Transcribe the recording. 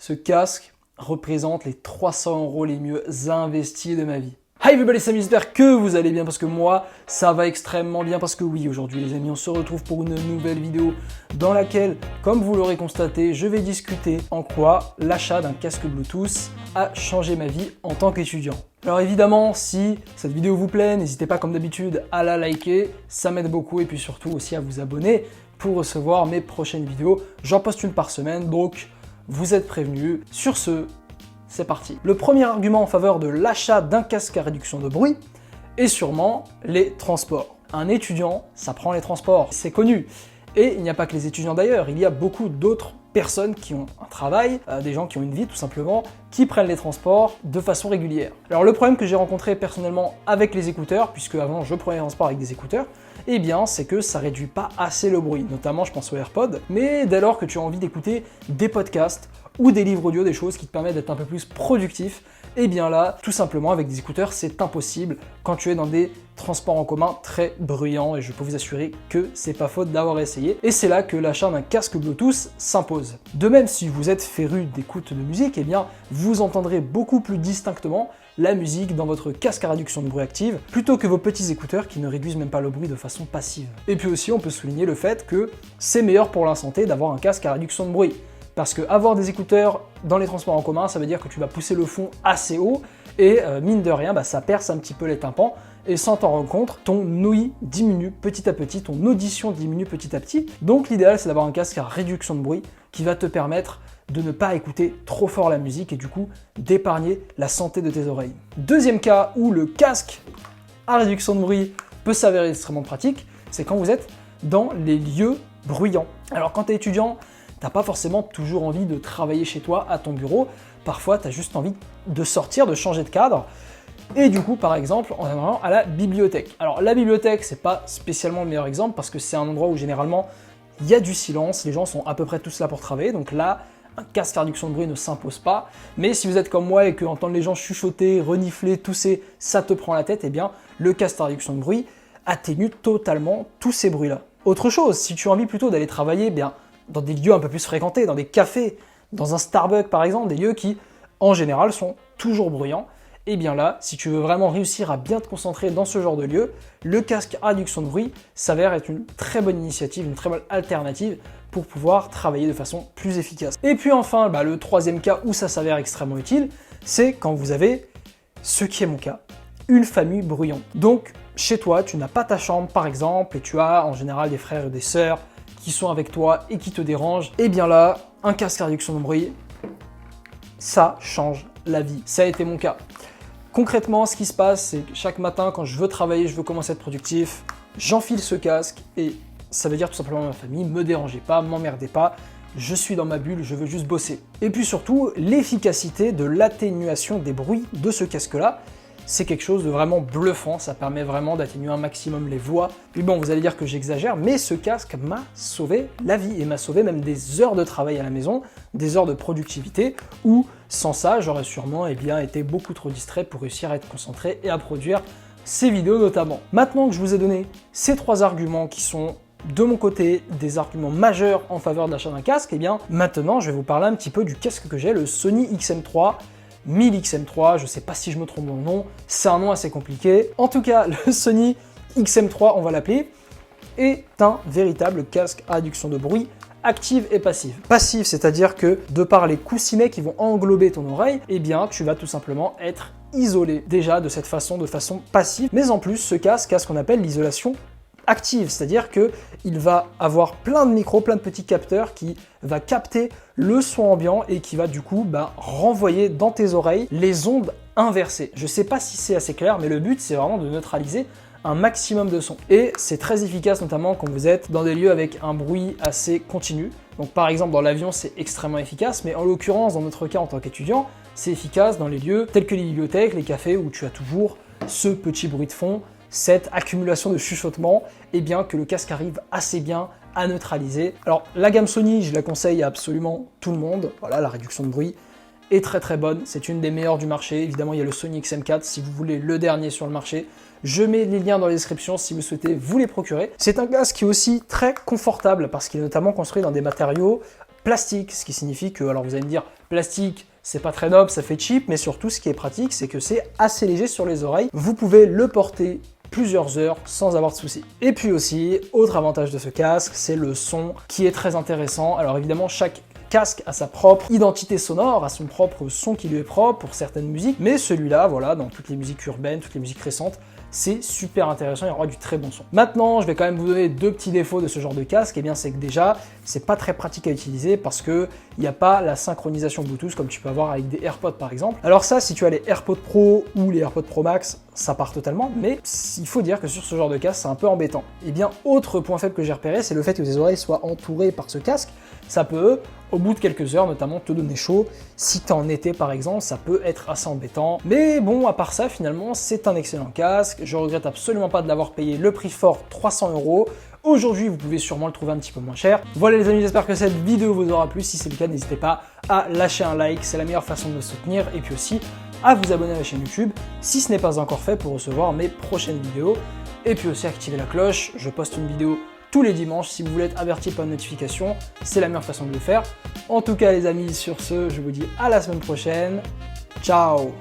Ce casque représente les 300 € les mieux investis de ma vie. Hi everybody, c'est Samy, j'espère que vous allez bien parce que moi, ça va extrêmement bien parce que oui, aujourd'hui les amis, on se retrouve pour une nouvelle vidéo dans laquelle, comme vous l'aurez constaté, je vais discuter en quoi l'achat d'un casque Bluetooth a changé ma vie en tant qu'étudiant. Alors évidemment, si cette vidéo vous plaît, n'hésitez pas comme d'habitude à la liker, ça m'aide beaucoup et puis surtout aussi à vous abonner pour recevoir mes prochaines vidéos. J'en poste une par semaine, donc vous êtes prévenus. Sur ce, c'est parti. Le premier argument en faveur de l'achat d'un casque à réduction de bruit est sûrement les transports. Un étudiant, ça prend les transports, c'est connu. Et il n'y a pas que les étudiants d'ailleurs, il y a beaucoup d'autres personnes qui ont un travail, des gens qui ont une vie tout simplement, qui prennent les transports de façon régulière. Alors le problème que j'ai rencontré personnellement avec les écouteurs, puisque avant je prenais les transports avec des écouteurs, eh bien c'est que ça réduit pas assez le bruit, notamment je pense aux AirPods, mais dès lors que tu as envie d'écouter des podcasts ou des livres audio, des choses qui te permettent d'être un peu plus productif, et bien là, tout simplement avec des écouteurs, c'est impossible quand tu es dans des transports en commun très bruyants et je peux vous assurer que c'est pas faute d'avoir essayé. Et c'est là que l'achat d'un casque Bluetooth s'impose. De même, si vous êtes féru d'écoute de musique, eh bien vous entendrez beaucoup plus distinctement la musique dans votre casque à réduction de bruit active plutôt que vos petits écouteurs qui ne réduisent même pas le bruit de façon passive. Et puis aussi, on peut souligner le fait que c'est meilleur pour la santé d'avoir un casque à réduction de bruit. Parce que avoir des écouteurs dans les transports en commun, ça veut dire que tu vas pousser le fond assez haut et mine de rien, ça perce un petit peu les tympans et sans t'en rendre compte, ton ouïe diminue petit à petit, ton audition diminue petit à petit. Donc l'idéal, c'est d'avoir un casque à réduction de bruit qui va te permettre de ne pas écouter trop fort la musique et du coup d'épargner la santé de tes oreilles. Deuxième cas où le casque à réduction de bruit peut s'avérer extrêmement pratique, c'est quand vous êtes dans les lieux bruyants. Alors quand tu es étudiant, t'as pas forcément toujours envie de travailler chez toi à ton bureau, parfois tu as juste envie de sortir, de changer de cadre, et du coup par exemple en allant à la bibliothèque. Alors la bibliothèque c'est pas spécialement le meilleur exemple parce que c'est un endroit où généralement il y a du silence, les gens sont à peu près tous là pour travailler, donc là un casque à réduction de bruit ne s'impose pas, mais si vous êtes comme moi et que entendre les gens chuchoter, renifler, tousser, ça te prend la tête, eh bien le casque à réduction de bruit atténue totalement tous ces bruits-là. Autre chose, si tu as envie plutôt d'aller travailler, eh bien dans des lieux un peu plus fréquentés, dans des cafés, dans un Starbucks par exemple, des lieux qui, en général, sont toujours bruyants, et bien là, si tu veux vraiment réussir à bien te concentrer dans ce genre de lieu, le casque à réduction de bruit s'avère être une très bonne initiative, une très bonne alternative pour pouvoir travailler de façon plus efficace. Et puis enfin, le troisième cas où ça s'avère extrêmement utile, c'est quand vous avez, ce qui est mon cas, une famille bruyante. Donc, chez toi, tu n'as pas ta chambre par exemple, et tu as en général des frères et des sœurs, qui sont avec toi et qui te dérangent, et bien là, un casque à réduction de bruit, ça change la vie. Ça a été mon cas. Concrètement, ce qui se passe, c'est que chaque matin, quand je veux travailler, je veux commencer à être productif, j'enfile ce casque et ça veut dire tout simplement à ma famille, me dérangez pas, m'emmerdez pas, je suis dans ma bulle, je veux juste bosser. Et puis surtout, l'efficacité de l'atténuation des bruits de ce casque-là, c'est quelque chose de vraiment bluffant, ça permet vraiment d'atténuer un maximum les voix. Puis bon, vous allez dire que j'exagère, mais ce casque m'a sauvé la vie et m'a sauvé même des heures de travail à la maison, des heures de productivité, où sans ça, j'aurais sûrement été beaucoup trop distrait pour réussir à être concentré et à produire ces vidéos notamment. Maintenant que je vous ai donné ces trois arguments qui sont de mon côté des arguments majeurs en faveur de l'achat d'un casque, et bien maintenant je vais vous parler un petit peu du casque que j'ai, le Sony XM3, 1000 XM3, je sais pas si je me trompe dans le nom, c'est un nom assez compliqué. En tout cas, le Sony XM3, on va l'appeler, est un véritable casque à réduction de bruit active et passive. Passive, c'est-à-dire que de par les coussinets qui vont englober ton oreille, eh bien tu vas tout simplement être isolé déjà de cette façon, de façon passive. Mais en plus, ce casque a ce qu'on appelle l'isolation active, c'est-à-dire que il va avoir plein de micros, plein de petits capteurs qui va capter le son ambiant et qui va du coup renvoyer dans tes oreilles les ondes inversées. Je sais pas si c'est assez clair, mais le but c'est vraiment de neutraliser un maximum de son. Et c'est très efficace notamment quand vous êtes dans des lieux avec un bruit assez continu. Donc par exemple dans l'avion c'est extrêmement efficace, mais en l'occurrence dans notre cas en tant qu'étudiant, c'est efficace dans les lieux tels que les bibliothèques, les cafés où tu as toujours ce petit bruit de fond, cette accumulation de chuchotements, et bien que le casque arrive assez bien à neutraliser. Alors la gamme Sony, je la conseille à absolument tout le monde. Voilà, la réduction de bruit est très très bonne, c'est une des meilleures du marché. Évidemment, il y a le Sony XM4 si vous voulez le dernier sur le marché. Je mets les liens dans la description si vous souhaitez vous les procurer. C'est un casque qui est aussi très confortable parce qu'il est notamment construit dans des matériaux plastique, ce qui signifie que, alors vous allez me dire, plastique, c'est pas très noble, ça fait cheap, mais surtout ce qui est pratique, c'est que c'est assez léger sur les oreilles. Vous pouvez le porter plusieurs heures sans avoir de soucis. Et puis aussi, autre avantage de ce casque, c'est le son qui est très intéressant. Alors évidemment, chaque casque a sa propre identité sonore, a son propre son qui lui est propre pour certaines musiques, mais celui-là, voilà, dans toutes les musiques urbaines, toutes les musiques récentes, c'est super intéressant, il y aura du très bon son. Maintenant, je vais quand même vous donner deux petits défauts de ce genre de casque. Eh bien, c'est que déjà, c'est pas très pratique à utiliser parce que il n'y a pas la synchronisation Bluetooth comme tu peux avoir avec des AirPods par exemple. Alors ça, si tu as les AirPods Pro ou les AirPods Pro Max, ça part totalement, mais il faut dire que sur ce genre de casque, c'est un peu embêtant. Eh bien, autre point faible que j'ai repéré, c'est le fait que tes oreilles soient entourées par ce casque. Ça peut, au bout de quelques heures notamment, te donner chaud. Si t'es en été par exemple, ça peut être assez embêtant. Mais bon, à part ça, finalement, c'est un excellent casque. Je regrette absolument pas de l'avoir payé le prix fort, 300 €. Aujourd'hui, vous pouvez sûrement le trouver un petit peu moins cher. Voilà les amis, j'espère que cette vidéo vous aura plu. Si c'est le cas, n'hésitez pas à lâcher un like, c'est la meilleure façon de me soutenir. Et puis aussi, à vous abonner à la chaîne YouTube, si ce n'est pas encore fait, pour recevoir mes prochaines vidéos. Et puis aussi, activer la cloche, je poste une vidéo tous les dimanches. Si vous voulez être averti par une notification, c'est la meilleure façon de le faire. En tout cas les amis, sur ce, je vous dis à la semaine prochaine. Ciao!